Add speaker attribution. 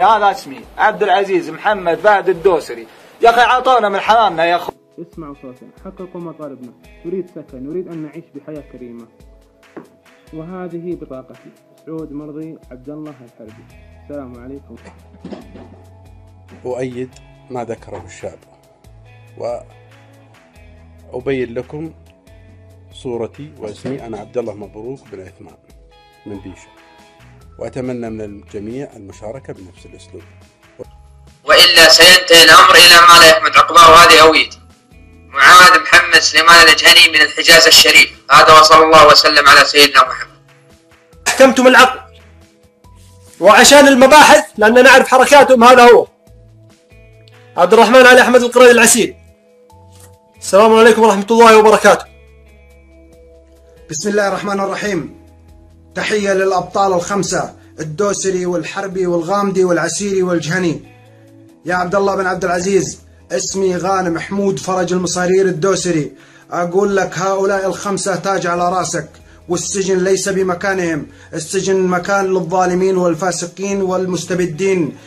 Speaker 1: هذا اسمي عبد العزيز محمد فهد الدوسري. يا اخي عطونا من حمامنا يا اخي.
Speaker 2: اسمعوا صوتنا، حققوا مطالبنا، نريد سكن، نريد أن نعيش بحياة كريمة. وهذه بطاقتي، سعود مرضي عبد الله الحربي. السلام عليكم.
Speaker 3: أؤيد ما ذكره الشعب، وأبين لكم صورتي واسمي. أنا عبد الله مبروك بن عثمان من بيشة، وأتمنى من الجميع المشاركة بنفس الأسلوب،
Speaker 4: وإلا سينتهي الأمر إلى ما لا يحمد عقباه. وهذه هويتي. معاذ محمد سليمان الجهني من الحجاز الشريف. هذا وصلى الله وسلم على سيدنا محمد.
Speaker 5: أحكمتم العقد، وعشان المباحث لأننا نعرف حركاتهم. هذا هو عبد الرحمن علي أحمد القريض العسيل. السلام عليكم ورحمة الله وبركاته.
Speaker 6: بسم الله الرحمن الرحيم. تحية للأبطال الخمسة، الدوسري والحربي والغامدي والعسيري والجهني. يا عبد الله بن عبد العزيز، اسمي غانم محمود فرج المصارير الدوسري. أقول لك هؤلاء الخمسة تاج على راسك، والسجن ليس بمكانهم، السجن مكان للظالمين والفاسقين والمستبدين.